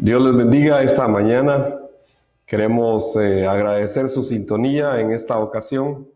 Dios les bendiga esta mañana. Queremos agradecer su sintonía en esta ocasión.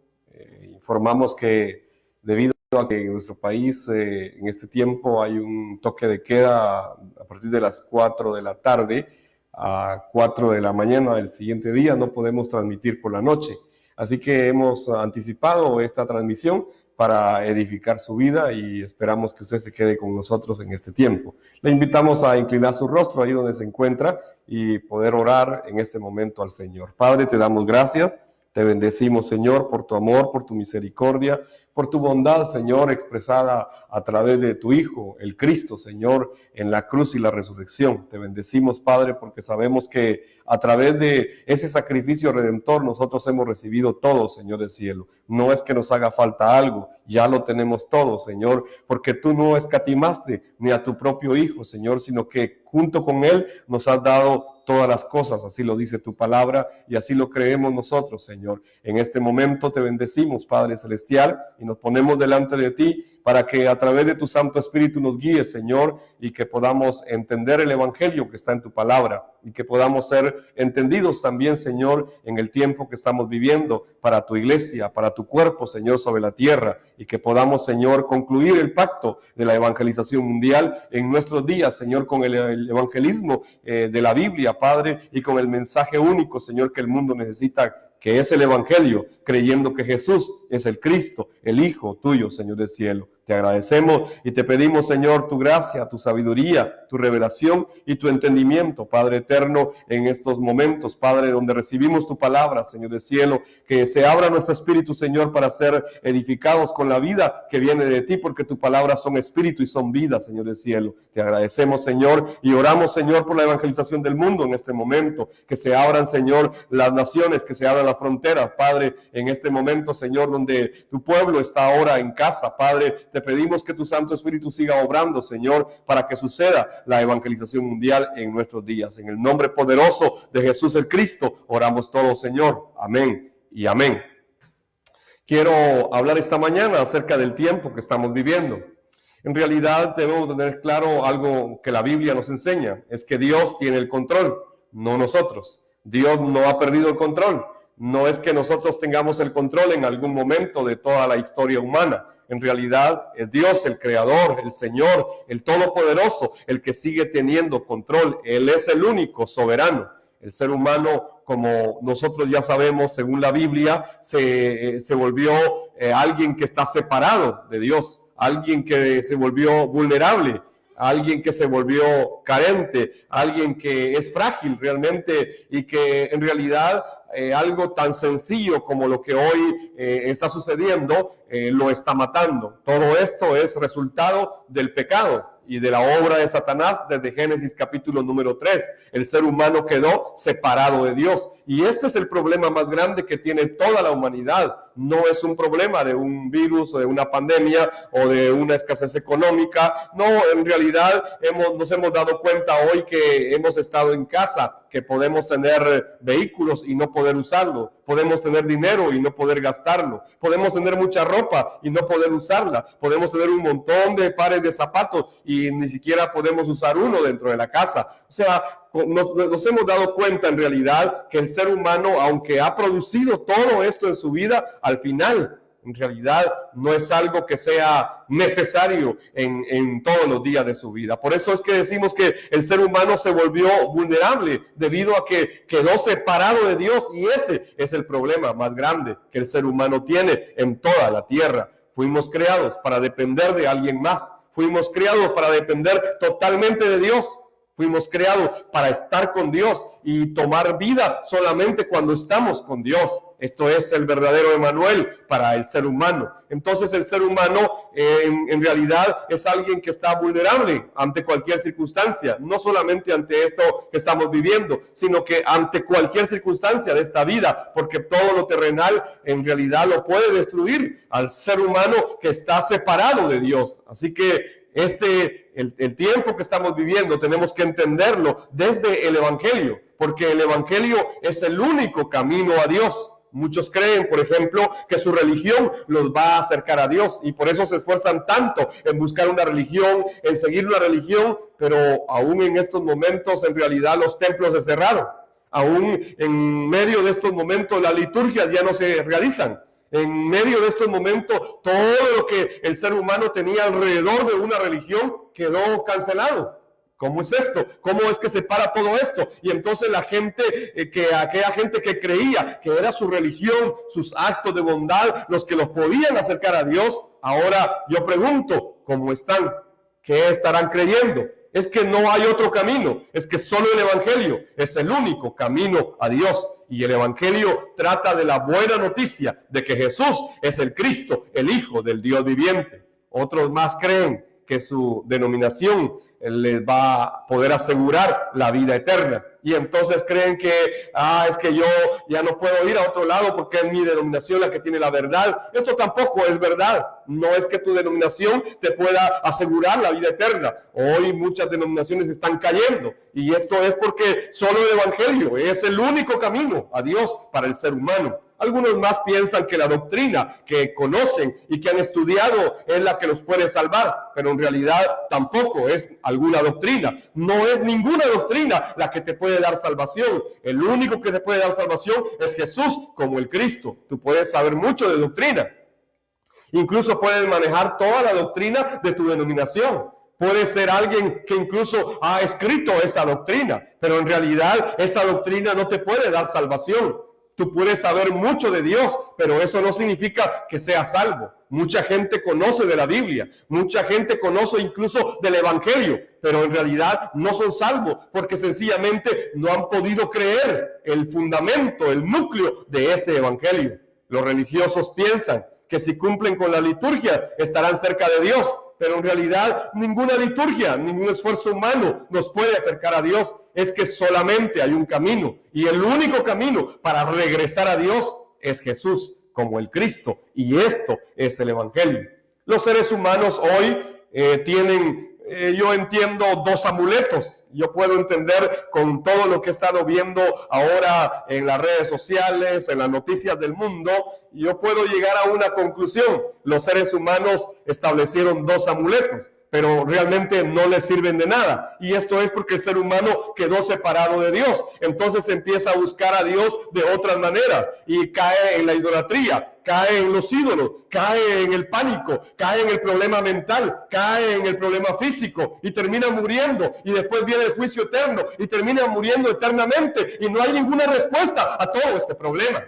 Informamos que debido a que en nuestro país en este tiempo hay un toque de queda a partir de las 4 de la tarde a 4 de la mañana del siguiente día, no podemos transmitir por la noche. Así que hemos anticipado esta transmisión para edificar su vida y esperamos que usted se quede con nosotros en este tiempo. Le invitamos a inclinar su rostro ahí donde se encuentra y poder orar en este momento al Señor. Padre, te damos gracias, te bendecimos, Señor, por tu amor, por tu misericordia, por tu bondad, Señor, expresada a través de tu Hijo, el Cristo, Señor, en la cruz y la resurrección. Te bendecimos, Padre, porque sabemos que a través de ese sacrificio redentor nosotros hemos recibido todo, Señor del cielo. No es que nos haga falta algo, ya lo tenemos todo, Señor, porque tú no escatimaste ni a tu propio Hijo, Señor, sino que junto con Él nos has dado todas las cosas, así lo dice tu palabra y así lo creemos nosotros, Señor. En este momento te bendecimos, Padre Celestial, y nos ponemos delante de ti para que a través de tu Santo Espíritu nos guíes, Señor, y que podamos entender el Evangelio que está en tu palabra y que podamos ser entendidos también, Señor, en el tiempo que estamos viviendo para tu iglesia, para tu cuerpo, Señor, sobre la tierra, y que podamos, Señor, concluir el pacto de la evangelización mundial en nuestros días, Señor, con el evangelismo de la Biblia, Padre, y con el mensaje único, Señor, que el mundo necesita, que es el Evangelio, creyendo que Jesús es el Cristo, el Hijo tuyo, Señor del cielo. Te agradecemos y te pedimos, Señor, tu gracia, tu sabiduría, tu revelación y tu entendimiento, Padre eterno, en estos momentos, Padre, donde recibimos tu palabra, Señor del cielo, que se abra nuestro espíritu, Señor, para ser edificados con la vida que viene de ti, porque tu palabra son espíritu y son vida, Señor del cielo. Te agradecemos, Señor, y oramos, Señor, por la evangelización del mundo en este momento, que se abran, Señor, las naciones, que se abran las fronteras, Padre, en este momento, Señor, donde tu pueblo está ahora en casa, Padre, te pedimos que tu Santo Espíritu siga obrando, Señor, para que suceda la evangelización mundial en nuestros días. En el nombre poderoso de Jesús el Cristo, oramos todos, Señor. Amén y amén. Quiero hablar esta mañana acerca del tiempo que estamos viviendo. En realidad debemos tener claro algo que la Biblia nos enseña, es que Dios tiene el control, no nosotros. Dios no ha perdido el control. No es que nosotros tengamos el control en algún momento de toda la historia humana. En realidad es Dios, el Creador, el Señor, el Todopoderoso, el que sigue teniendo control. Él es el único soberano. El ser humano, como nosotros ya sabemos, según la Biblia, se volvió alguien que está separado de Dios, alguien que se volvió vulnerable, alguien que se volvió carente, alguien que es frágil realmente y que en realidad algo tan sencillo como lo que hoy está sucediendo lo está matando. Todo esto es resultado del pecado y de la obra de Satanás desde Génesis capítulo número 3. El ser humano quedó separado de Dios. Y este es el problema más grande que tiene toda la humanidad. No es un problema de un virus o de una pandemia o de una escasez económica. No, en realidad nos hemos dado cuenta hoy que hemos estado en casa, que podemos tener vehículos y no poder usarlo. Podemos tener dinero y no poder gastarlo. Podemos tener mucha ropa y no poder usarla. Podemos tener un montón de pares de zapatos y ni siquiera podemos usar uno dentro de la casa. O sea, nos hemos dado cuenta en realidad que el ser humano, aunque ha producido todo esto en su vida, al final en realidad no es algo que sea necesario en todos los días de su vida. Por eso es que decimos que el ser humano se volvió vulnerable debido a que quedó separado de Dios, y ese es el problema más grande que el ser humano tiene en toda la tierra. Fuimos creados para depender de alguien más. Fuimos creados para depender totalmente de Dios. Fuimos creados para estar con Dios y tomar vida solamente cuando estamos con Dios. Esto es el verdadero Emmanuel para el ser humano. Entonces el ser humano en realidad es alguien que está vulnerable ante cualquier circunstancia, no solamente ante esto que estamos viviendo, sino que ante cualquier circunstancia de esta vida, porque todo lo terrenal en realidad lo puede destruir al ser humano que está separado de Dios. Así que el tiempo que estamos viviendo tenemos que entenderlo desde el Evangelio, porque el Evangelio es el único camino a Dios. Muchos creen, por ejemplo, que su religión los va a acercar a Dios y por eso se esfuerzan tanto en buscar una religión, en seguir una religión, pero aún en estos momentos en realidad los templos se cerraron. Aún en medio de estos momentos las liturgias ya no se realizan. En medio de estos momentos todo lo que el ser humano tenía alrededor de una religión quedó cancelado. ¿Cómo es esto? ¿Cómo es que se para todo esto? Y entonces la gente, aquella gente que creía que era su religión, sus actos de bondad, los que los podían acercar a Dios, ahora yo pregunto, ¿cómo están? ¿Qué estarán creyendo? Es que no hay otro camino, es que solo el Evangelio es el único camino a Dios. Y el Evangelio trata de la buena noticia de que Jesús es el Cristo, el Hijo del Dios viviente. Otros más creen que su denominación les va a poder asegurar la vida eterna. Y entonces creen que, es que yo ya no puedo ir a otro lado porque es mi denominación la que tiene la verdad. Esto tampoco es verdad. No es que tu denominación te pueda asegurar la vida eterna. Hoy muchas denominaciones están cayendo. Y esto es porque solo el Evangelio es el único camino a Dios para el ser humano. Algunos más piensan que la doctrina que conocen y que han estudiado es la que los puede salvar, pero en realidad tampoco es alguna doctrina. No es ninguna doctrina la que te puede dar salvación. El único que te puede dar salvación es Jesús como el Cristo. Tú puedes saber mucho de doctrina. Incluso puedes manejar toda la doctrina de tu denominación. Puede ser alguien que incluso ha escrito esa doctrina, pero en realidad esa doctrina no te puede dar salvación. Tú puedes saber mucho de Dios, pero eso no significa que seas salvo. Mucha gente conoce de la Biblia, mucha gente conoce incluso del Evangelio, pero en realidad no son salvos porque sencillamente no han podido creer el fundamento, el núcleo de ese Evangelio. Los religiosos piensan que si cumplen con la liturgia estarán cerca de Dios, pero en realidad ninguna liturgia, ningún esfuerzo humano nos puede acercar a Dios. Es que solamente hay un camino, y el único camino para regresar a Dios es Jesús como el Cristo, y esto es el Evangelio. Los seres humanos hoy tienen, yo entiendo, dos amuletos. Yo puedo entender con todo lo que he estado viendo ahora en las redes sociales, en las noticias del mundo, yo puedo llegar a una conclusión. Los seres humanos establecieron dos amuletos, pero realmente no les sirven de nada. Y esto es porque el ser humano quedó separado de Dios. Entonces empieza a buscar a Dios de otras maneras y cae en la idolatría, cae en los ídolos, cae en el pánico, cae en el problema mental, cae en el problema físico y termina muriendo. Y después viene el juicio eterno y termina muriendo eternamente. Y no hay ninguna respuesta a todo este problema.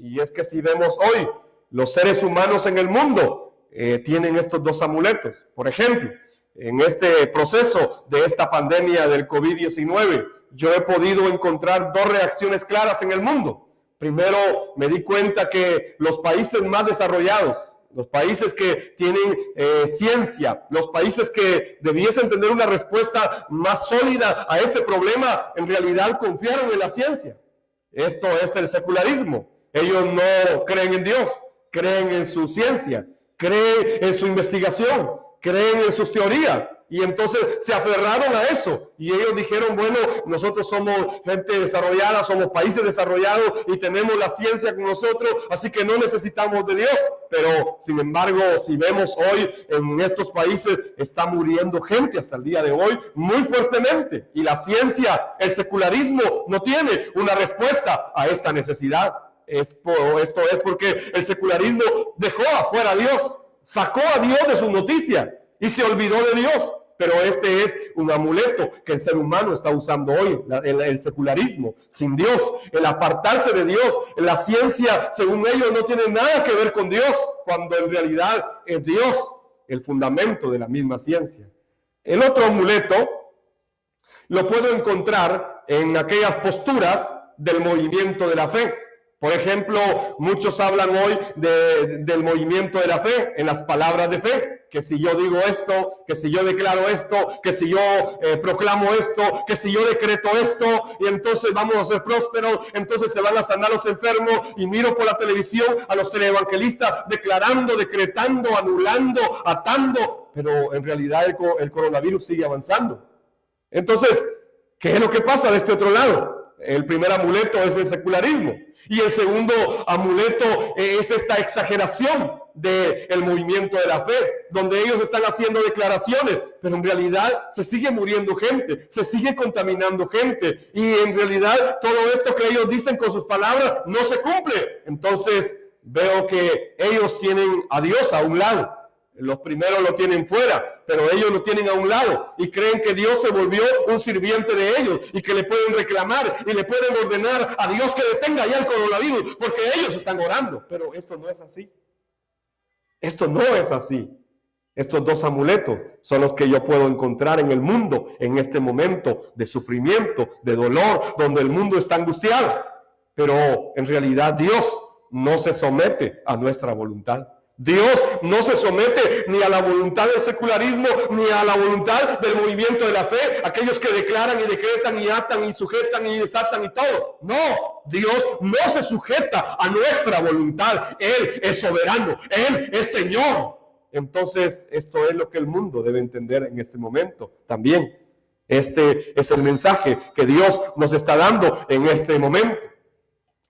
Y es que si vemos hoy, los seres humanos en el mundo tienen estos dos amuletos. Por ejemplo, en este proceso de esta pandemia del COVID-19, yo he podido encontrar dos reacciones claras en el mundo. Primero, me di cuenta que los países más desarrollados, los países que tienen ciencia, los países que debiesen tener una respuesta más sólida a este problema, en realidad confiaron en la ciencia. Esto es el secularismo. Ellos no creen en Dios, creen en su ciencia, creen en su investigación, creen en sus teorías, y entonces se aferraron a eso, y ellos dijeron, bueno, nosotros somos gente desarrollada, somos países desarrollados, y tenemos la ciencia con nosotros, así que no necesitamos de Dios. Pero, sin embargo, si vemos hoy en estos países, está muriendo gente hasta el día de hoy, muy fuertemente, y la ciencia, el secularismo, no tiene una respuesta a esta necesidad. Esto es porque el secularismo dejó afuera a Dios, sacó a Dios de sus noticias y se olvidó de Dios. Pero este es un amuleto que el ser humano está usando hoy, el secularismo, sin Dios, el apartarse de Dios. La ciencia, según ellos, no tiene nada que ver con Dios, cuando en realidad es Dios el fundamento de la misma ciencia. El otro amuleto lo puedo encontrar en aquellas posturas del movimiento de la fe. Por ejemplo, muchos hablan hoy del movimiento de la fe, en las palabras de fe, que si yo digo esto, que si yo declaro esto, que si yo proclamo esto, que si yo decreto esto, y entonces vamos a ser prósperos, entonces se van a sanar los enfermos, y miro por la televisión a los televangelistas declarando, decretando, anulando, atando, pero en realidad el coronavirus sigue avanzando. Entonces, ¿qué es lo que pasa de este otro lado? El primer amuleto es el secularismo. Y el segundo amuleto es esta exageración del movimiento de la fe, donde ellos están haciendo declaraciones, pero en realidad se sigue muriendo gente, se sigue contaminando gente, y en realidad todo esto que ellos dicen con sus palabras no se cumple. Entonces veo que ellos tienen a Dios a un lado. Los primeros lo tienen fuera, pero ellos lo tienen a un lado y creen que Dios se volvió un sirviente de ellos y que le pueden reclamar y le pueden ordenar a Dios que detenga ya el coronavirus porque ellos están orando. Pero esto no es así. Esto no es así. Estos dos amuletos son los que yo puedo encontrar en el mundo en este momento de sufrimiento, de dolor, donde el mundo está angustiado. Pero en realidad Dios no se somete a nuestra voluntad. Dios no se somete ni a la voluntad del secularismo, ni a la voluntad del movimiento de la fe, aquellos que declaran y decretan y atan y sujetan y desatan y todo. No, Dios no se sujeta a nuestra voluntad. Él es soberano, Él es Señor. Entonces, esto es lo que el mundo debe entender en este momento también. Este es el mensaje que Dios nos está dando en este momento.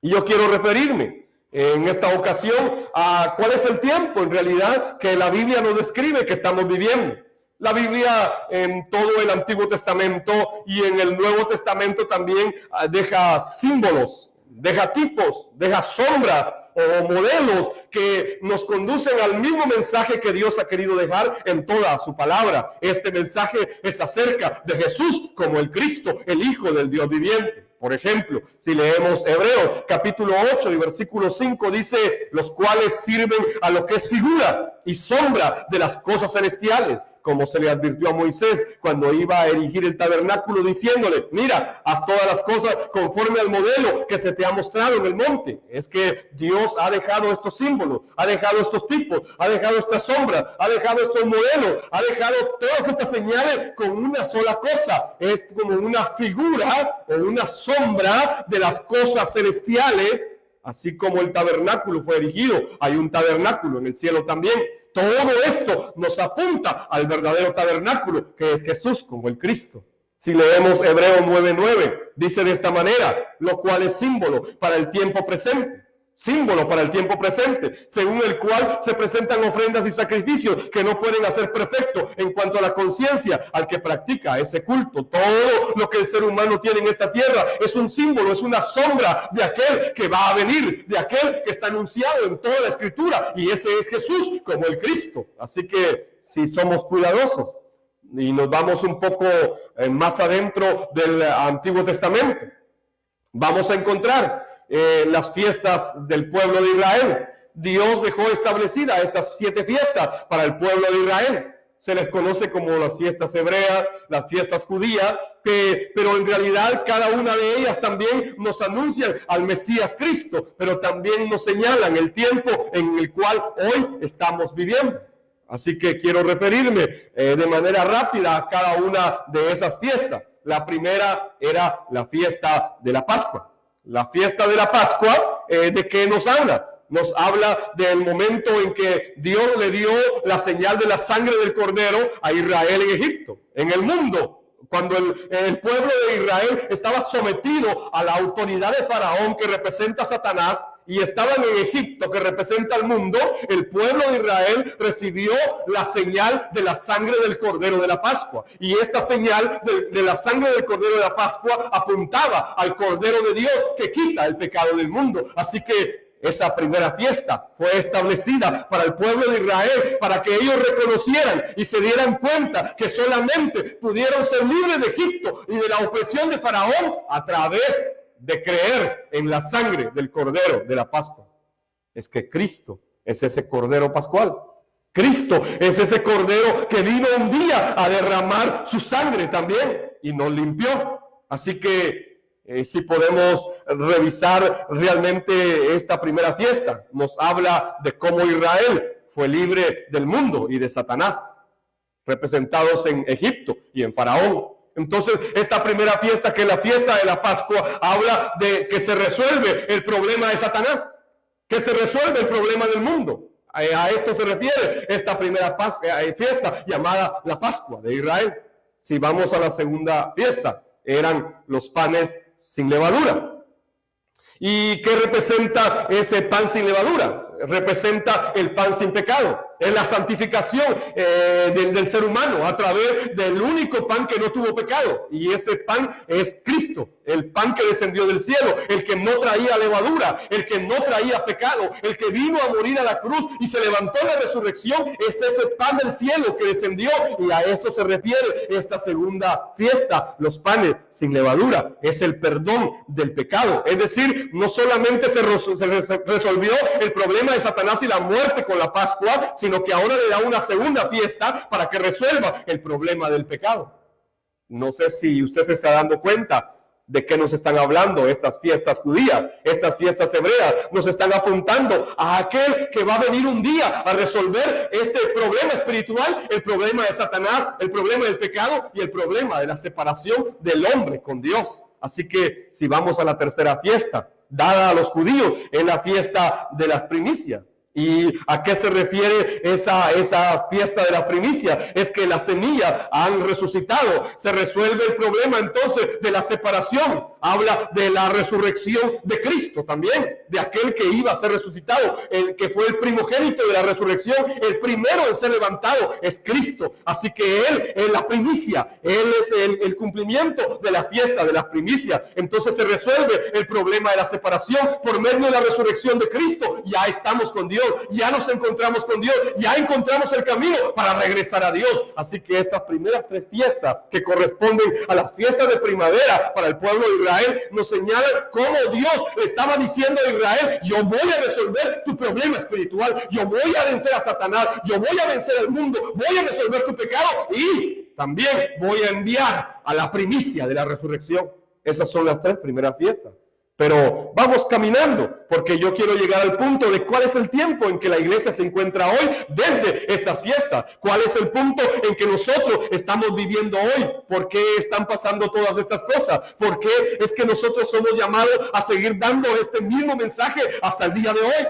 Y yo quiero referirme en esta ocasión a cuál es el tiempo en realidad que la Biblia nos describe que estamos viviendo. La Biblia en todo el Antiguo Testamento y en el Nuevo Testamento también deja símbolos, deja tipos, deja sombras o modelos que nos conducen al mismo mensaje que Dios ha querido dejar en toda su palabra. Este mensaje es acerca de Jesús como el Cristo, el Hijo del Dios viviente. Por ejemplo, si leemos Hebreos capítulo 8 y versículo 5, dice, los cuales sirven a lo que es figura y sombra de las cosas celestiales, como se le advirtió a Moisés cuando iba a erigir el tabernáculo, diciéndole, mira, haz todas las cosas conforme al modelo que se te ha mostrado en el monte. Es que Dios ha dejado estos símbolos, ha dejado estos tipos, ha dejado estas sombras, ha dejado estos modelos, ha dejado todas estas señales con una sola cosa. Es como una figura o una sombra de las cosas celestiales, así como el tabernáculo fue erigido. Hay un tabernáculo en el cielo también. Todo esto nos apunta al verdadero tabernáculo, que es Jesús como el Cristo. Si leemos Hebreos 9:9, dice de esta manera, lo cual es símbolo para el tiempo presente. Símbolo para el tiempo presente, según el cual se presentan ofrendas y sacrificios que no pueden hacer perfecto en cuanto a la conciencia al que practica ese culto. Todo lo que el ser humano tiene en esta tierra es un símbolo, es una sombra de aquel que va a venir, de aquel que está anunciado en toda la Escritura, y ese es Jesús como el Cristo. Así que si somos cuidadosos y nos vamos un poco más adentro del Antiguo Testamento, vamos a encontrar las fiestas del pueblo de Israel. Dios dejó establecidas estas 7 fiestas para el pueblo de Israel. Se les conoce como las fiestas hebreas, las fiestas judías, pero en realidad cada una de ellas también nos anuncian al Mesías Cristo, pero también nos señalan el tiempo en el cual hoy estamos viviendo. Así que quiero referirme de manera rápida a cada una de esas fiestas. La primera era la fiesta de la Pascua. La fiesta de la Pascua, ¿de qué nos habla? Nos habla del momento en que Dios le dio la señal de la sangre del Cordero a Israel en Egipto, en el mundo. Cuando el pueblo de Israel estaba sometido a la autoridad de Faraón, que representa a Satanás, y estaban en Egipto, que representa al mundo, el pueblo de Israel recibió la señal de la sangre del Cordero de la Pascua. Y esta señal de la sangre del Cordero de la Pascua apuntaba al Cordero de Dios que quita el pecado del mundo. Así que esa primera fiesta fue establecida para el pueblo de Israel, para que ellos reconocieran y se dieran cuenta que solamente pudieron ser libres de Egipto y de la opresión de Faraón a través de creer en la sangre del Cordero de la Pascua. Es que Cristo es ese Cordero pascual. Cristo es ese Cordero que vino un día a derramar su sangre también y nos limpió. Así que si podemos revisar realmente esta primera fiesta, nos habla de cómo Israel fue libre del mundo y de Satanás, representados en Egipto y en Faraón. Entonces, esta primera fiesta, que es la fiesta de la Pascua, habla de que se resuelve el problema de Satanás, que se resuelve el problema del mundo. A esto se refiere esta primera fiesta llamada la Pascua de Israel. Si vamos a la segunda fiesta, eran los panes sin levadura. ¿Y qué representa ese pan sin levadura? Representa el pan sin pecado. Es la santificación del ser humano a través del único pan que no tuvo pecado. Y ese pan es Cristo, el pan que descendió del cielo, el que no traía levadura, el que no traía pecado, el que vino a morir a la cruz y se levantó en la resurrección. Es ese pan del cielo que descendió, y a eso se refiere esta segunda fiesta, los panes sin levadura. Es el perdón del pecado. Es decir, no solamente se resolvió el problema de Satanás y la muerte con la Pascua, sino que ahora le da una segunda fiesta para que resuelva el problema del pecado. No sé si usted se está dando cuenta de qué nos están hablando estas fiestas judías, estas fiestas hebreas. Nos están apuntando a aquel que va a venir un día a resolver este problema espiritual, el problema de Satanás, el problema del pecado y el problema de la separación del hombre con Dios. Así que si vamos a la tercera fiesta, dada a los judíos, es la fiesta de las primicias. ¿Y a qué se refiere esa fiesta de la primicia? Es que las semillas han resucitado. Se resuelve el problema entonces de la separación. Habla de la resurrección de Cristo también, de aquel que iba a ser resucitado, el que fue el primogénito de la resurrección, el primero en ser levantado es Cristo. Así que Él es la primicia, Él es el cumplimiento de la fiesta de las primicias. Entonces se resuelve el problema de la separación por medio de la resurrección de Cristo. Ya estamos con Dios, ya nos encontramos con Dios, ya encontramos el camino para regresar a Dios. Así que estas primeras tres fiestas que corresponden a las fiestas de primavera para el pueblo de Israel nos señalan cómo Dios le estaba diciendo a Israel: yo voy a resolver tu problema espiritual, yo voy a vencer a Satanás, yo voy a vencer al mundo, voy a resolver tu pecado y también voy a enviar a la primicia de la resurrección. Esas son las tres primeras fiestas. Pero vamos caminando, porque yo quiero llegar al punto de cuál es el tiempo en que la iglesia se encuentra hoy desde estas fiestas. ¿Cuál es el punto en que nosotros estamos viviendo hoy? ¿Por qué están pasando todas estas cosas? ¿Por qué es que nosotros somos llamados a seguir dando este mismo mensaje hasta el día de hoy?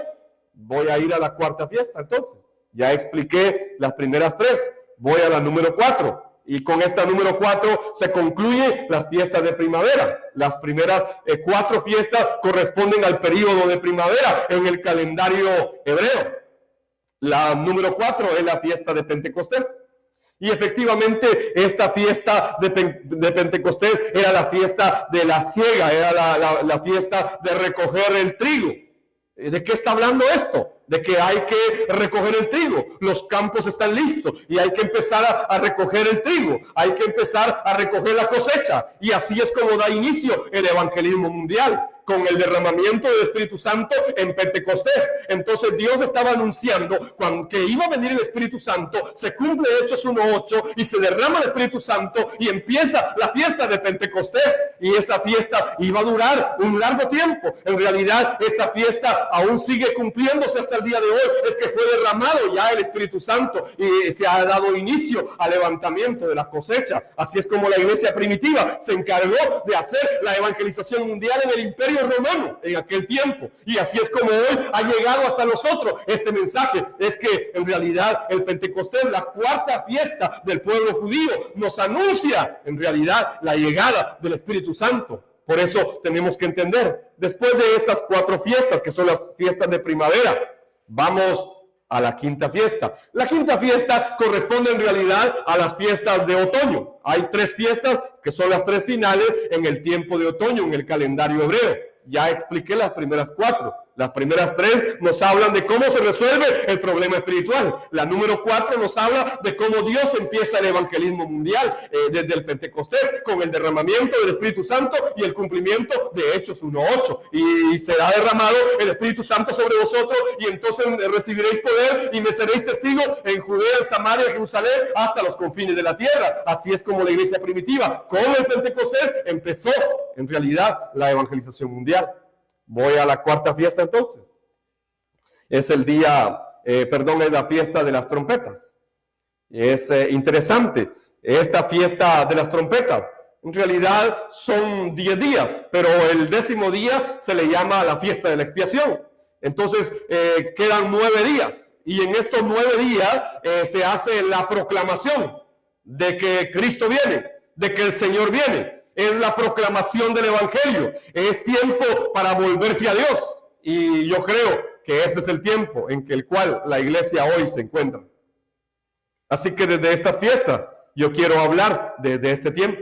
Voy a ir a la cuarta fiesta entonces. Ya expliqué las primeras tres. Voy a la número 4. Y con esta número 4 se concluye las fiestas de primavera. Las primeras 4 fiestas corresponden al periodo de primavera en el calendario hebreo. La número 4 es la fiesta de Pentecostés. Y efectivamente esta fiesta de Pentecostés era la fiesta de la siega, era la fiesta de recoger el trigo. ¿De qué está hablando esto? De que hay que recoger el trigo. Los campos están listos y hay que empezar a recoger el trigo. Hay que empezar a recoger la cosecha. Y así es como da inicio el evangelismo mundial, con el derramamiento del Espíritu Santo en Pentecostés. Entonces Dios estaba anunciando que iba a venir el Espíritu Santo. Se cumple Hechos 1:8 y se derrama el Espíritu Santo y empieza la fiesta de Pentecostés. Y esa fiesta iba a durar un largo tiempo. En realidad esta fiesta aún sigue cumpliéndose hasta el día de hoy. Es que fue derramado ya el Espíritu Santo y se ha dado inicio al levantamiento de la cosecha. Así es como la iglesia primitiva se encargó de hacer la evangelización mundial en el Imperio Romano en aquel tiempo. Y así es como hoy ha llegado hasta nosotros este mensaje. Es que en realidad el Pentecostés, la cuarta fiesta del pueblo judío, nos anuncia en realidad la llegada del Espíritu Santo. Por eso tenemos que entender, después de estas 4 fiestas que son las fiestas de primavera, vamos a la quinta fiesta. La quinta fiesta corresponde en realidad a las fiestas de otoño. Hay 3 fiestas que son las 3 finales en el tiempo de otoño, en el calendario hebreo. Ya expliqué las primeras 4. Las primeras 3 nos hablan de cómo se resuelve el problema espiritual. La número 4 nos habla de cómo Dios empieza el evangelismo mundial desde el Pentecostés, con el derramamiento del Espíritu Santo y el cumplimiento de Hechos 1:8. Y será derramado el Espíritu Santo sobre vosotros y entonces recibiréis poder y me seréis testigos en Judea, en Samaria, en Jerusalén, hasta los confines de la tierra. Así es como la iglesia primitiva, con el Pentecostés, empezó en realidad la evangelización mundial. Voy a la cuarta fiesta entonces. Es el día, es la fiesta de las trompetas. Es interesante esta fiesta de las trompetas. En realidad son 10 días, pero el 10º día se le llama la fiesta de la expiación. Entonces quedan 9 días. Y en estos 9 días se hace la proclamación de que Cristo viene, de que el Señor viene. es la proclamación del Evangelio. Es tiempo para volverse a Dios. Y yo creo que este es el tiempo en el cual la iglesia hoy se encuentra. Así que desde estas fiestas yo quiero hablar desde este tiempo.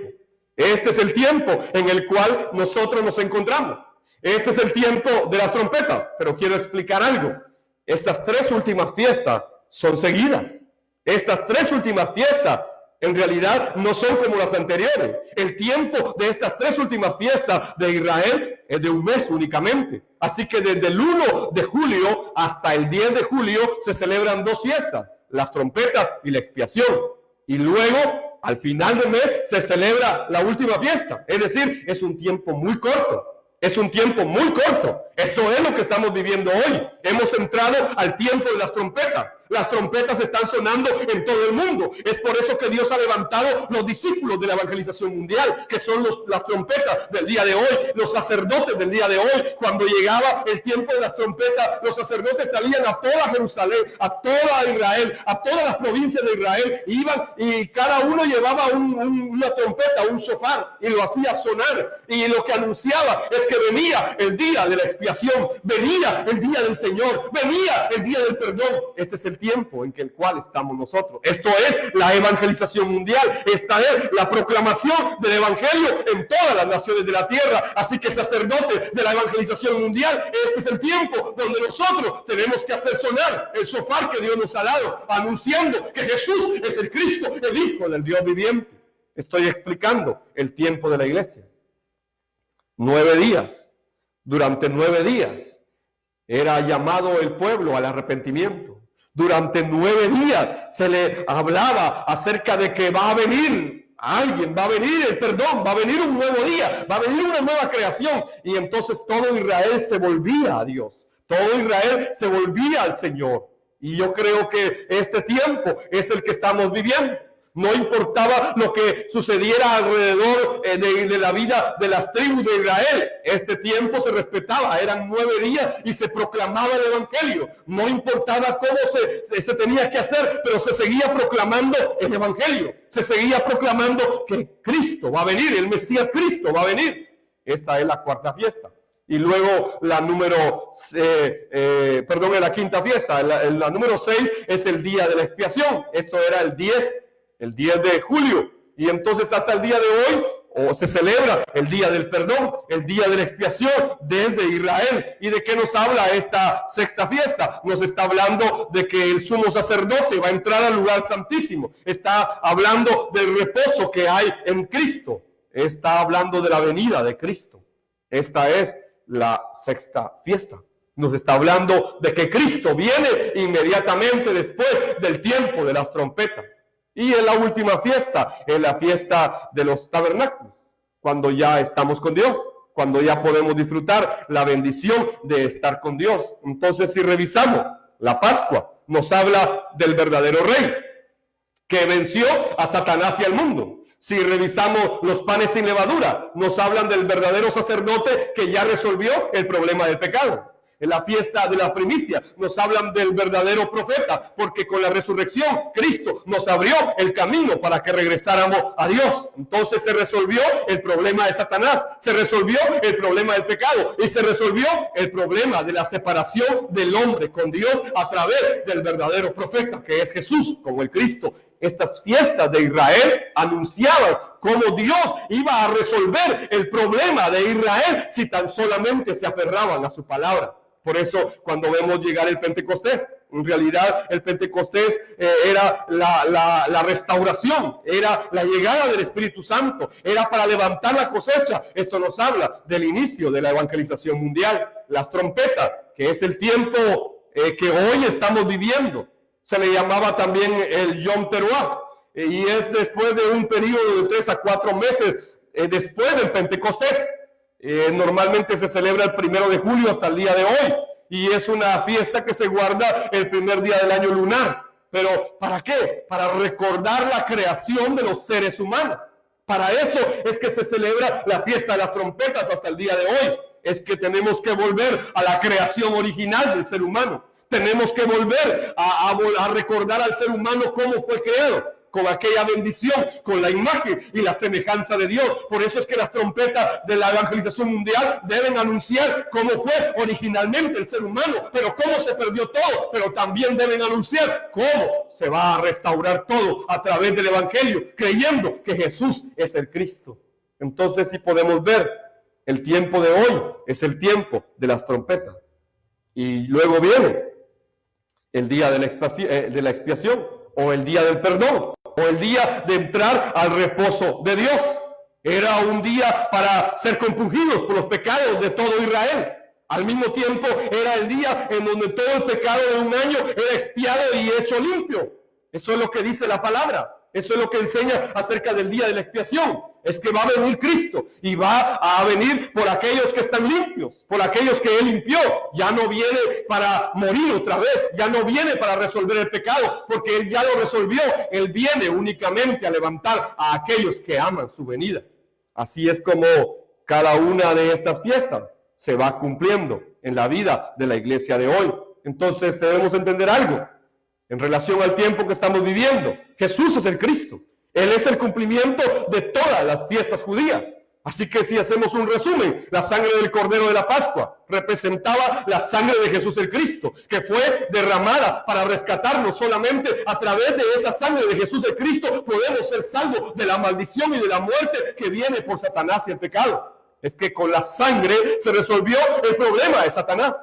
Este es el tiempo en el cual nosotros nos encontramos. Este es el tiempo de las trompetas. Pero quiero explicar algo. Estas 3 últimas fiestas son seguidas. Estas 3 últimas fiestas en realidad no son como las anteriores. El tiempo de estas 3 últimas fiestas de Israel es de un mes únicamente. Así que desde el 1 de julio hasta el 10 de julio se celebran 2 fiestas, las trompetas y la expiación. Y luego, al final del mes, se celebra la última fiesta. Es decir, es un tiempo muy corto. Es un tiempo muy corto. Esto es lo que estamos viviendo hoy. Hemos entrado al tiempo de las trompetas. Las trompetas están sonando en todo el mundo. Es por eso que Dios ha levantado los discípulos de la evangelización mundial, que son las trompetas del día de hoy, los sacerdotes del día de hoy. Cuando llegaba el tiempo de las trompetas, los sacerdotes salían a toda Jerusalén, a toda Israel, a todas las provincias de Israel. Iban y cada uno llevaba una trompeta, un shofar, y lo hacía sonar. Y lo que anunciaba es que venía el día de la expiación, venía el día del Señor, venía el día del perdón. Este es el tiempo en el cual estamos nosotros. Esto es la evangelización mundial. Esta es la proclamación del evangelio en todas las naciones de la tierra. Así que, sacerdotes de la evangelización mundial, este es el tiempo donde nosotros tenemos que hacer sonar el shofar que Dios nos ha dado, anunciando que Jesús es el Cristo, el Hijo del Dios viviente. Estoy explicando el tiempo de la iglesia. 9 días. Durante 9 días era llamado el pueblo al arrepentimiento. Durante 9 días se le hablaba acerca de que va a venir alguien, va a venir el perdón, va a venir un nuevo día, va a venir una nueva creación. Y entonces todo Israel se volvía a Dios. Todo Israel se volvía al Señor. Y yo creo que este tiempo es el que estamos viviendo. No importaba lo que sucediera alrededor de la vida de las tribus de Israel. Este tiempo se respetaba, eran 9 días y se proclamaba el evangelio. No importaba cómo se tenía que hacer, pero se seguía proclamando el evangelio. Se seguía proclamando que Cristo va a venir, el Mesías Cristo va a venir. Esta es la 4ª fiesta. Y luego la la 5ª fiesta. La número 6 es el día de la expiación. Esto era el 10 de julio, y entonces hasta el día de hoy se celebra el día del perdón, el día de la expiación desde Israel. ¿Y de qué nos habla esta 6ª fiesta? Nos está hablando de que el sumo sacerdote va a entrar al lugar santísimo, está hablando del reposo que hay en Cristo, está hablando de la venida de Cristo. Esta es la 6ª fiesta. Nos está hablando de que Cristo viene inmediatamente después del tiempo de las trompetas. Y en la última fiesta, en la fiesta de los tabernáculos, cuando ya estamos con Dios, cuando ya podemos disfrutar la bendición de estar con Dios. Entonces, si revisamos la Pascua, nos habla del verdadero rey, que venció a Satanás y al mundo. Si revisamos los panes sin levadura, nos hablan del verdadero sacerdote que ya resolvió el problema del pecado. En la fiesta de la primicia nos hablan del verdadero profeta, porque con la resurrección Cristo nos abrió el camino para que regresáramos a Dios. Entonces se resolvió el problema de Satanás, se resolvió el problema del pecado y se resolvió el problema de la separación del hombre con Dios a través del verdadero profeta, que es Jesús, como el Cristo. Estas fiestas de Israel anunciaban cómo Dios iba a resolver el problema de Israel si tan solamente se aferraban a su palabra. Por eso, cuando vemos llegar el Pentecostés, en realidad el Pentecostés era la restauración, era la llegada del Espíritu Santo, era para levantar la cosecha. Esto nos habla del inicio de la evangelización mundial. Las trompetas, que es el tiempo que hoy estamos viviendo, se le llamaba también el Yom Teruah, y es después de un periodo de 3 a 4 meses después del Pentecostés. Normalmente se celebra el 1 de julio hasta el día de hoy, y es una fiesta que se guarda el primer día del año lunar. ¿Pero para qué? Para recordar la creación de los seres humanos. Para eso es que se celebra la fiesta de las trompetas hasta el día de hoy. Es que tenemos que volver a la creación original del ser humano. Tenemos que volver a recordar al ser humano cómo fue creado. con aquella bendición, con la imagen y la semejanza de Dios. Por eso es que las trompetas de la evangelización mundial deben anunciar cómo fue originalmente el ser humano, pero cómo se perdió todo, pero también deben anunciar cómo se va a restaurar todo a través del evangelio, creyendo que Jesús es el Cristo. Entonces, sí podemos ver, el tiempo de hoy es el tiempo de las trompetas. Y luego viene el día de la expiación, o el día del perdón, o el día de entrar al reposo de Dios. Era un día para ser compungidos por los pecados de todo Israel. Al mismo tiempo era el día en donde todo el pecado de un año era expiado y hecho limpio. Eso es lo que dice la palabra. Eso es lo que enseña acerca del día de la expiación. Es que va a venir Cristo y va a venir por aquellos que están limpios, por aquellos que Él limpió. Ya no viene para morir otra vez, ya no viene para resolver el pecado, porque Él ya lo resolvió. Él viene únicamente a levantar a aquellos que aman su venida. Así es como cada una de estas fiestas se va cumpliendo en la vida de la iglesia de hoy. Entonces debemos entender algo en relación al tiempo que estamos viviendo. Jesús es el Cristo. Él es el cumplimiento de todas las fiestas judías. Así que si hacemos un resumen, la sangre del Cordero de la Pascua representaba la sangre de Jesús el Cristo, que fue derramada para rescatarnos. Solamente a través de esa sangre de Jesús el Cristo podemos ser salvos de la maldición y de la muerte que viene por Satanás y el pecado. Es que con la sangre se resolvió el problema de Satanás.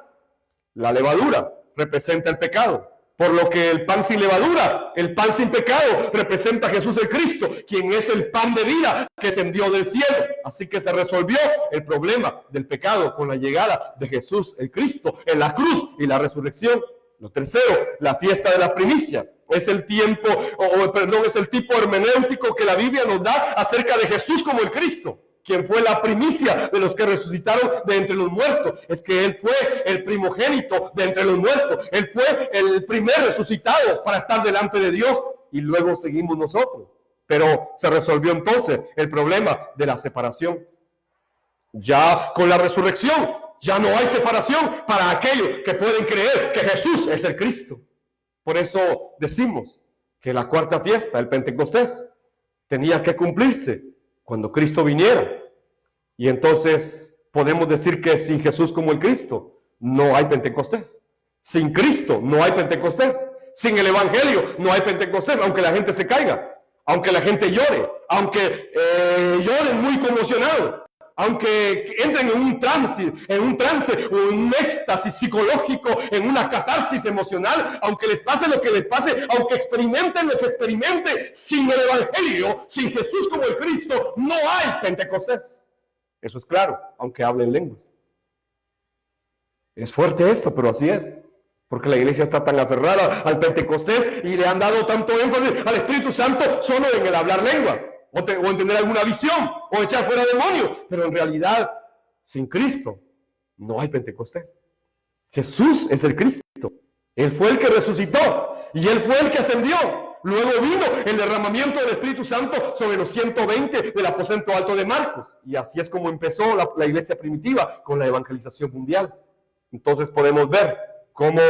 La levadura representa el pecado. Por lo que el pan sin levadura, el pan sin pecado, representa a Jesús el Cristo, quien es el pan de vida que descendió del cielo. Así que se resolvió el problema del pecado con la llegada de Jesús el Cristo en la cruz y la resurrección. Lo tercero, la fiesta de la primicia. Es el tiempo, es el tipo hermenéutico que la Biblia nos da acerca de Jesús como el Cristo, quien fue la primicia de los que resucitaron de entre los muertos. Es que Él fue el primogénito de entre los muertos. Él fue el primer resucitado para estar delante de Dios. Y luego seguimos nosotros. Pero se resolvió entonces el problema de la separación. Ya con la resurrección, ya no hay separación para aquellos que pueden creer que Jesús es el Cristo. Por eso decimos que la cuarta fiesta, el Pentecostés, tenía que cumplirse cuando Cristo viniera. Y entonces podemos decir que sin Jesús como el Cristo no hay Pentecostés. Sin Cristo no hay Pentecostés. Sin el Evangelio no hay Pentecostés, aunque la gente se caiga, aunque la gente llore, aunque lloren muy conmocionados, aunque entren en un trance o en un éxtasis psicológico, en una catarsis emocional, aunque les pase lo que les pase, aunque experimenten lo que experimenten, sin el Evangelio, sin Jesús como el Cristo, no hay Pentecostés. Eso es claro, aunque hablen lenguas. Es fuerte esto, pero así es. Porque la iglesia está tan aferrada al Pentecostés y le han dado tanto énfasis al Espíritu Santo solo en el hablar lengua, o en tener alguna visión, o echar fuera demonios. Pero en realidad, sin Cristo, no hay Pentecostés. Jesús es el Cristo. Él fue el que resucitó y Él fue el que ascendió. Luego vino el derramamiento del Espíritu Santo sobre los 120 del aposento alto de Marcos. Y así es como empezó la iglesia primitiva con la evangelización mundial. Entonces podemos ver cómo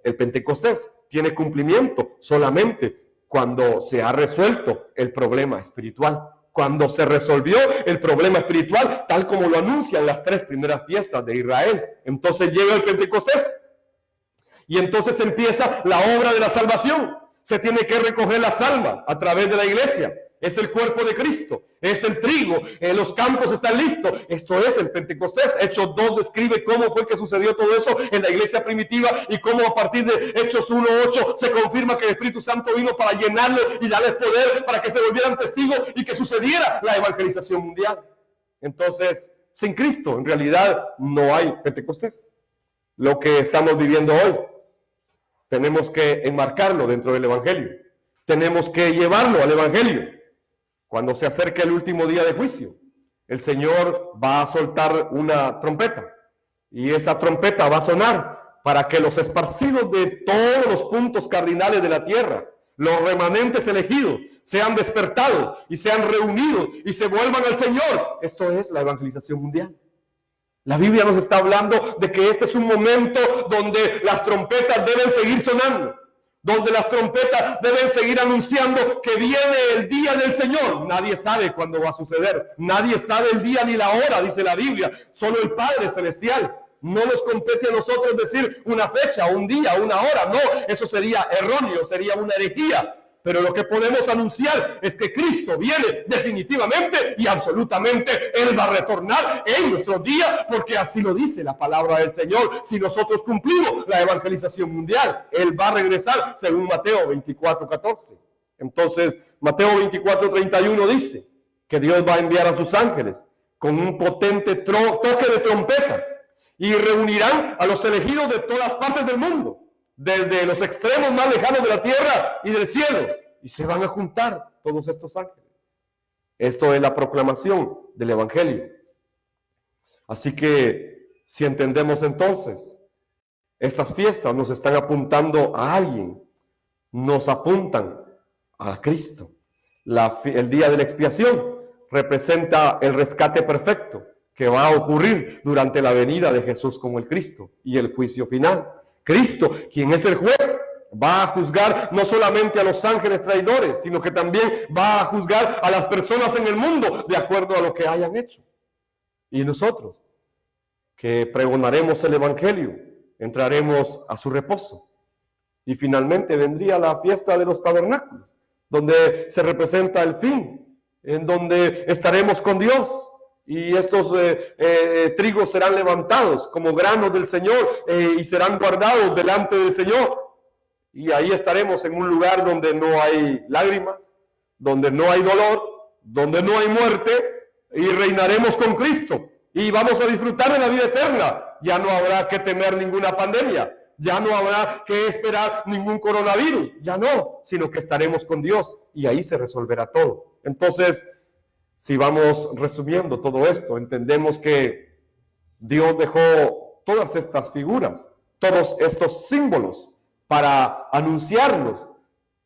el Pentecostés tiene cumplimiento solamente cuando se ha resuelto el problema espiritual, cuando se resolvió el problema espiritual, tal como lo anuncian las 3 primeras fiestas de Israel. Entonces llega el Pentecostés y entonces empieza la obra de la salvación. Se tiene que recoger las almas a través de la iglesia. Es el cuerpo de Cristo, es el trigo, los campos están listos. Esto es el Pentecostés. Hechos 2 describe cómo fue que sucedió todo eso en la iglesia primitiva y cómo a partir de Hechos 1:8 se confirma que el Espíritu Santo vino para llenarle y darles poder para que se volvieran testigos y que sucediera la evangelización mundial. Entonces, sin Cristo, en realidad no hay Pentecostés. Lo que estamos viviendo hoy, tenemos que enmarcarlo dentro del Evangelio. Tenemos que llevarlo al Evangelio. Cuando se acerque el último día de juicio, el Señor va a soltar una trompeta. Y esa trompeta va a sonar para que los esparcidos de todos los puntos cardinales de la tierra, los remanentes elegidos, sean despertados y sean reunidos y se vuelvan al Señor. Esto es la evangelización mundial. La Biblia nos está hablando de que este es un momento donde las trompetas deben seguir sonando. donde las trompetas deben seguir anunciando que viene el día del Señor. Nadie sabe cuándo va a suceder, nadie sabe el día ni la hora, dice la Biblia, solo el Padre Celestial. No nos compete a nosotros decir una fecha, un día, una hora, no, eso sería erróneo, sería una herejía. Pero lo que podemos anunciar es que Cristo viene definitivamente y absolutamente. Él va a retornar en nuestros días, porque así lo dice la palabra del Señor. Si nosotros cumplimos la evangelización mundial, Él va a regresar según Mateo 24:14. Entonces, Mateo 24:31 dice que Dios va a enviar a sus ángeles con un potente toque de trompeta y reunirán a los elegidos de todas partes del mundo, desde los extremos más lejanos de la tierra y del cielo, y se van a juntar todos estos ángeles. Esto es la proclamación del Evangelio. Así que, si entendemos entonces, estas fiestas nos están apuntando a alguien, nos apuntan a Cristo. El día de la expiación representa el rescate perfecto que va a ocurrir durante la venida de Jesús como el Cristo y el juicio final. Cristo, quien es el juez, va a juzgar no solamente a los ángeles traidores, sino que también va a juzgar a las personas en el mundo de acuerdo a lo que hayan hecho. Y nosotros, que pregonaremos el Evangelio, entraremos a su reposo. Y finalmente vendría la fiesta de los tabernáculos, donde se representa el fin, en donde estaremos con Dios. Y estos trigos serán levantados como granos del Señor y serán guardados delante del Señor. Y ahí estaremos en un lugar donde no hay lágrimas, donde no hay dolor, donde no hay muerte, y reinaremos con Cristo. Y vamos a disfrutar de la vida eterna. Ya no habrá que temer ninguna pandemia, ya no habrá que esperar ningún coronavirus, ya no, sino que estaremos con Dios y ahí se resolverá todo. Entonces, si vamos resumiendo todo esto, entendemos que Dios dejó todas estas figuras, todos estos símbolos para anunciarnos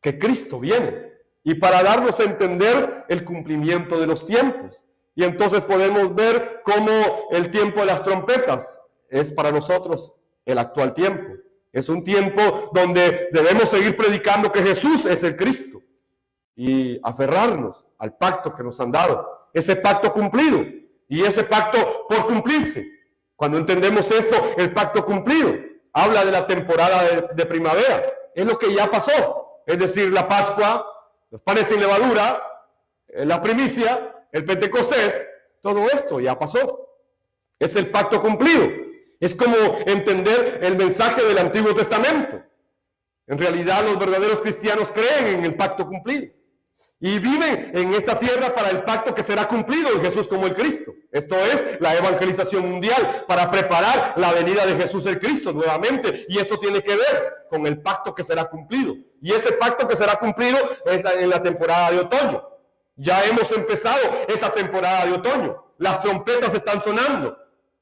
que Cristo viene y para darnos a entender el cumplimiento de los tiempos. Y entonces podemos ver cómo el tiempo de las trompetas es para nosotros el actual tiempo. Es un tiempo donde debemos seguir predicando que Jesús es el Cristo y aferrarnos al pacto que nos han dado, ese pacto cumplido y ese pacto por cumplirse. Cuando entendemos esto, el pacto cumplido habla de la temporada de primavera, es lo que ya pasó, es decir, la Pascua, los panes sin levadura, la primicia, el Pentecostés, todo esto ya pasó, es el pacto cumplido. Es como entender el mensaje del Antiguo Testamento. En realidad, los verdaderos cristianos creen en el pacto cumplido y viven en esta tierra para el pacto que será cumplido en Jesús como el Cristo. Esto es la evangelización mundial para preparar la venida de Jesús el Cristo nuevamente. Y esto tiene que ver con el pacto que será cumplido. Y ese pacto que será cumplido es en la temporada de otoño. Ya hemos empezado esa temporada de otoño. Las trompetas están sonando.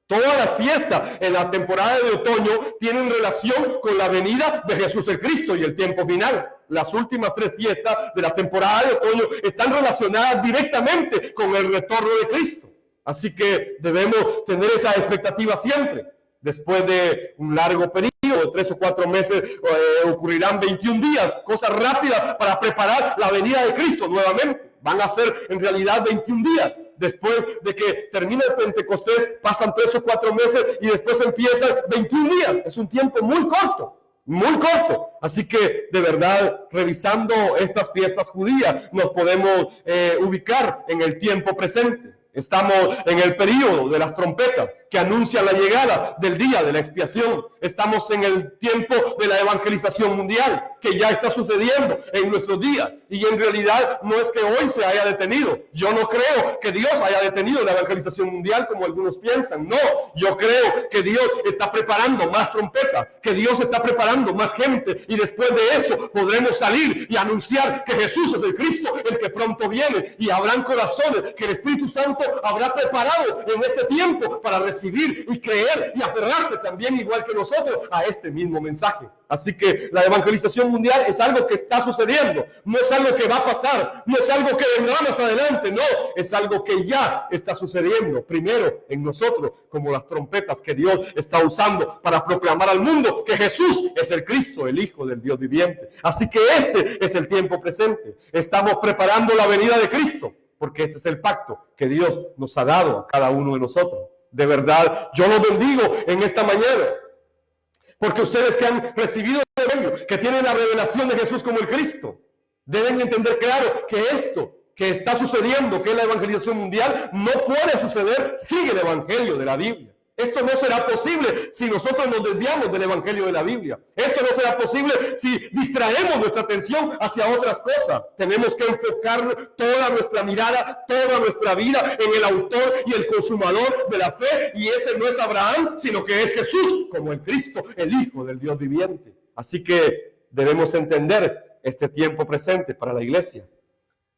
Todas las fiestas en la temporada de otoño tienen relación con la venida de Jesús el Cristo y el tiempo final. Las últimas 3 fiestas de la temporada de otoño están relacionadas directamente con el retorno de Cristo. Así que debemos tener esa expectativa siempre. Después de un largo periodo, 3 o 4 meses, ocurrirán 21 días, cosas rápidas para preparar la venida de Cristo nuevamente. Van a ser en realidad 21 días. Después de que termina el Pentecostés, pasan 3 o 4 meses y después empiezan 21 días. Es un tiempo muy corto, muy corto. Así que, de verdad, revisando estas fiestas judías, nos podemos ubicar en el tiempo presente. Estamos en el periodo de las trompetas que anuncian la llegada del día de la expiación. Estamos en el tiempo de la evangelización mundial que ya está sucediendo en nuestros días. Y en realidad no es que hoy se haya detenido. Yo no creo que Dios haya detenido la evangelización mundial como algunos piensan. No, yo creo que Dios está preparando más trompetas, que Dios está preparando más gente. Y después de eso podremos salir y anunciar que Jesús es el Cristo, el que pronto viene. Y habrán corazones que el Espíritu Santo habrá preparado en este tiempo para recibir recibir y creer y aferrarse también, igual que nosotros, a este mismo mensaje. Así que la evangelización mundial es algo que está sucediendo, no es algo que va a pasar, no es algo que vendrá más adelante, no, es algo que ya está sucediendo, primero en nosotros, como las trompetas que Dios está usando para proclamar al mundo que Jesús es el Cristo, el Hijo del Dios viviente. Así que este es el tiempo presente, estamos preparando la venida de Cristo, porque este es el pacto que Dios nos ha dado a cada uno de nosotros. De verdad, yo los bendigo en esta mañana, porque ustedes que han recibido el Evangelio, que tienen la revelación de Jesús como el Cristo, deben entender claro que esto que está sucediendo, que es la evangelización mundial, no puede suceder sin el Evangelio de la Biblia. Esto no será posible si nosotros nos desviamos del Evangelio de la Biblia. Esto no será posible si distraemos nuestra atención hacia otras cosas. Tenemos que enfocar toda nuestra mirada, toda nuestra vida en el autor y el consumador de la fe. Y ese no es Abraham, sino que es Jesús, como el Cristo, el Hijo del Dios viviente. Así que debemos entender este tiempo presente para la iglesia.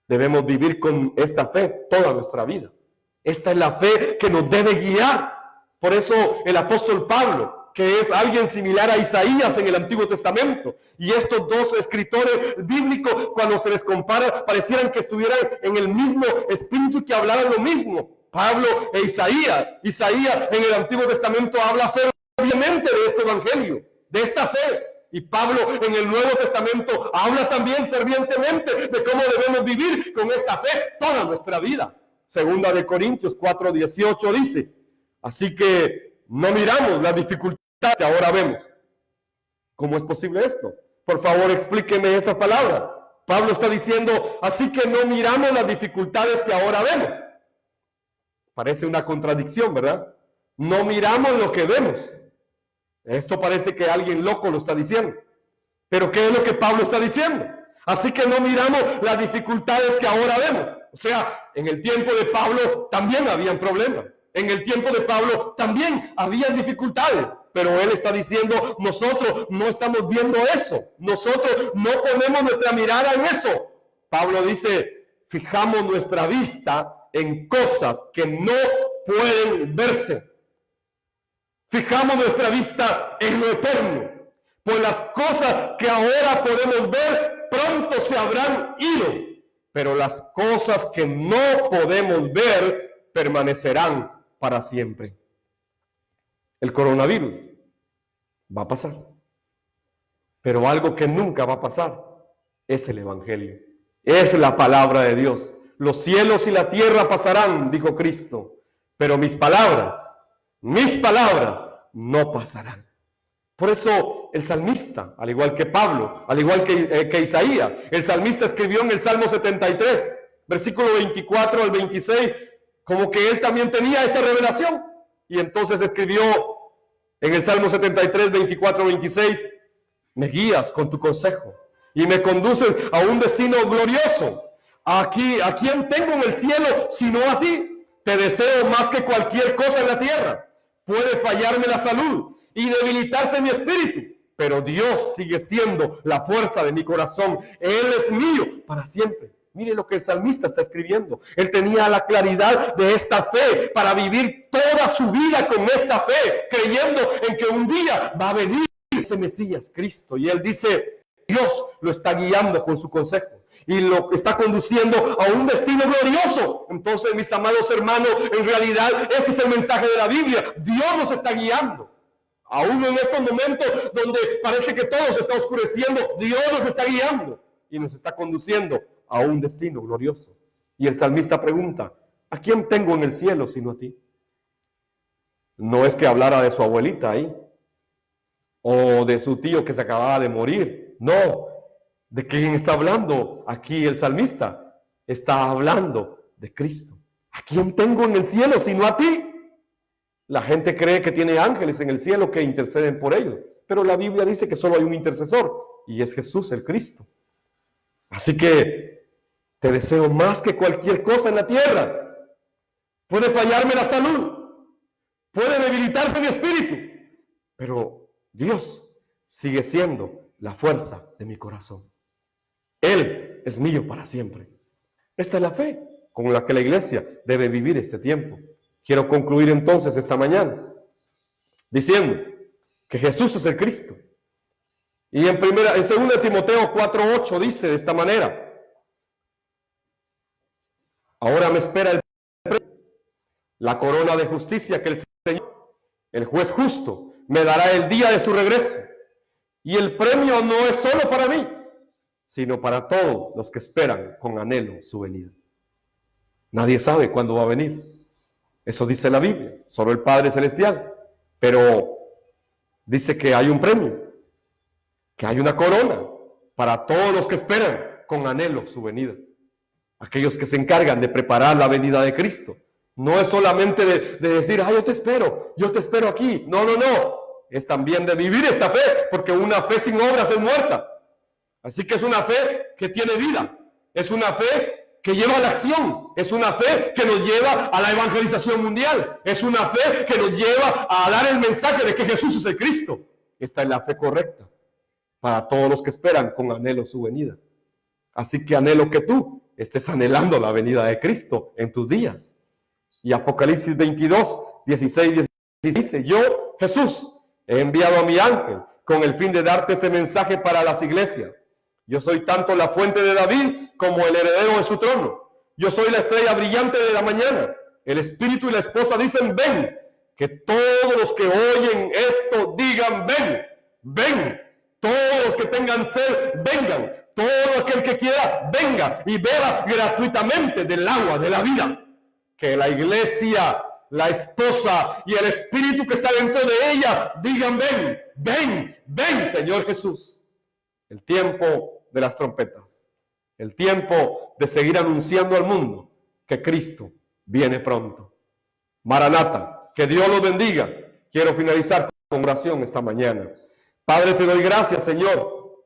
Debemos vivir con esta fe toda nuestra vida. Esta es la fe que nos debe guiar. Por eso el apóstol Pablo, que es alguien similar a Isaías en el Antiguo Testamento, y estos dos escritores bíblicos, cuando se les compara, parecieran que estuvieran en el mismo espíritu y que hablaran lo mismo. Pablo e Isaías. Isaías en el Antiguo Testamento habla fervientemente de este evangelio, de esta fe. Y Pablo en el Nuevo Testamento habla también fervientemente de cómo debemos vivir con esta fe toda nuestra vida. Segunda de Corintios 4:18 dice: así que no miramos la dificultad que ahora vemos. ¿Cómo es posible esto? Por favor, explíqueme esa palabra. Pablo está diciendo, así que no miramos las dificultades que ahora vemos. Parece una contradicción, ¿verdad? No miramos lo que vemos. Esto parece que alguien loco lo está diciendo. Pero ¿qué es lo que Pablo está diciendo? Así que no miramos las dificultades que ahora vemos. O sea, en el tiempo de Pablo también habían problemas. En el tiempo de Pablo también había dificultades, pero él está diciendo, nosotros no estamos viendo eso, nosotros no ponemos nuestra mirada en eso. Pablo dice, fijamos nuestra vista en cosas que no pueden verse. Fijamos nuestra vista en lo eterno, pues las cosas que ahora podemos ver pronto se habrán ido, pero las cosas que no podemos ver permanecerán para siempre. El coronavirus va a pasar, pero algo que nunca va a pasar es el evangelio, es la palabra de Dios. Los cielos y la tierra pasarán, dijo Cristo, pero mis palabras no pasarán. Por eso el salmista, al igual que Pablo, al igual que Isaías, el salmista escribió en el Salmo 73, versículo 24 al 26, como que él también tenía esta revelación. Y entonces escribió en el Salmo 73, 24, 26, me guías con tu consejo y me conduces a un destino glorioso. ¿A quién tengo en el cielo sino a ti? Te deseo más que cualquier cosa en la tierra. Puede fallarme la salud y debilitarse mi espíritu, pero Dios sigue siendo la fuerza de mi corazón. Él es mío para siempre. Mire lo que el salmista está escribiendo. Él tenía la claridad de esta fe para vivir toda su vida con esta fe, creyendo en que un día va a venir ese Mesías, Cristo. Y él dice, Dios lo está guiando con su consejo y lo está conduciendo a un destino glorioso. Entonces, mis amados hermanos, en realidad ese es el mensaje de la Biblia. Dios nos está guiando. Aún en estos momentos donde parece que todo se está oscureciendo, Dios nos está guiando y nos está conduciendo a un destino glorioso. Y el salmista pregunta, ¿a quién tengo en el cielo sino a ti? No es que hablara de su abuelita ahí, o de su tío que se acababa de morir. No, ¿de quién está hablando aquí el salmista? Está hablando de Cristo. ¿A quién tengo en el cielo sino a ti? La gente cree que tiene ángeles en el cielo que interceden por ellos, pero la Biblia dice que solo hay un intercesor, y es Jesús el Cristo. Así que te deseo más que cualquier cosa en la tierra. Puede fallarme la salud, puede debilitarse mi espíritu, pero Dios sigue siendo la fuerza de mi corazón. Él es mío para siempre. Esta es la fe con la que la iglesia debe vivir este tiempo. Quiero concluir entonces esta mañana diciendo que Jesús es el Cristo. Y en 2 Timoteo 4:8 dice de esta manera: ahora me espera el premio, la corona de justicia que el Señor, el juez justo, me dará el día de su regreso. Y el premio no es solo para mí, sino para todos los que esperan con anhelo su venida. Nadie sabe cuándo va a venir. Eso dice la Biblia, solo el Padre Celestial. Pero dice que hay un premio, que hay una corona para todos los que esperan con anhelo su venida. Aquellos que se encargan de preparar la venida de Cristo. No es solamente de decir, yo te espero aquí. No, no, no. Es también de vivir esta fe, porque una fe sin obras es muerta. Así que es una fe que tiene vida. Es una fe que lleva a la acción. Es una fe que nos lleva a la evangelización mundial. Es una fe que nos lleva a dar el mensaje de que Jesús es el Cristo. Esta es la fe correcta para todos los que esperan con anhelo su venida. Así que anhelo que tú estés anhelando la venida de Cristo en tus días. Y Apocalipsis 22, 16 dice: yo, Jesús, he enviado a mi ángel con el fin de darte este mensaje para las iglesias. Yo soy tanto la fuente de David como el heredero de su trono. Yo soy la estrella brillante de la mañana. El espíritu y la esposa dicen: ven. Que todos los que oyen esto digan: ven, ven. Todos los que tengan sed, vengan. Todo aquel que quiera, venga y beba gratuitamente del agua de la vida. Que la iglesia, la esposa y el espíritu que está dentro de ella digan: ven, ven, ven, Señor Jesús. El tiempo de las trompetas, el tiempo de seguir anunciando al mundo que Cristo viene pronto. Maranata, que Dios los bendiga. Quiero finalizar con oración esta mañana. Padre, te doy gracias, Señor,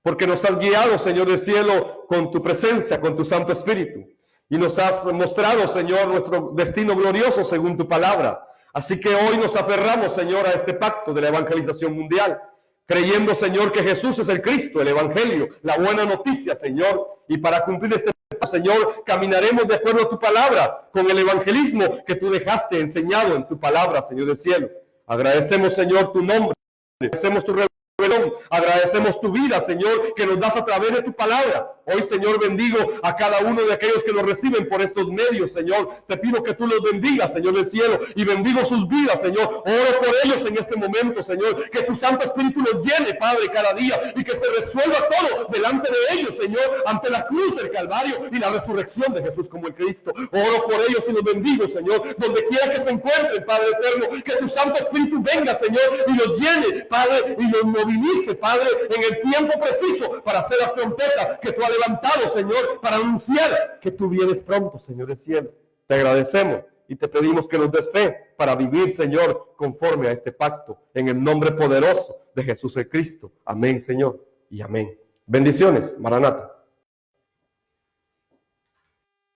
porque nos has guiado, Señor del cielo, con tu presencia, con tu Santo Espíritu. Y nos has mostrado, Señor, nuestro destino glorioso según tu palabra. Así que hoy nos aferramos, Señor, a este pacto de la evangelización mundial, creyendo, Señor, que Jesús es el Cristo, el Evangelio, la buena noticia, Señor. Y para cumplir este pacto, Señor, caminaremos de acuerdo a tu palabra, con el evangelismo que tú dejaste enseñado en tu palabra, Señor del cielo. Agradecemos, Señor, tu nombre, agradecemos tu revelación, agradecemos tu vida, Señor, que nos das a través de tu palabra. Hoy, Señor, bendigo a cada uno de aquellos que nos reciben por estos medios, Señor. Te pido que tú los bendigas, Señor del cielo, y bendigo sus vidas, Señor. Oro por ellos en este momento, Señor. Que tu Santo Espíritu los llene, Padre, cada día, y que se resuelva todo delante de ellos, Señor, ante la cruz del Calvario y la resurrección de Jesús como el Cristo. Oro por ellos y los bendigo, Señor, donde quiera que se encuentren, Padre eterno. Que tu Santo Espíritu venga, Señor, y los llene, Padre, y los movilice, Padre, en el tiempo preciso para hacer la trompeta que tú has levantado, Señor, para anunciar que tú vienes pronto, Señor del cielo. Te agradecemos y te pedimos que nos des fe para vivir, Señor, conforme a este pacto, en el nombre poderoso de Jesús el Cristo. Amén, Señor, y amén. Bendiciones, Maranata.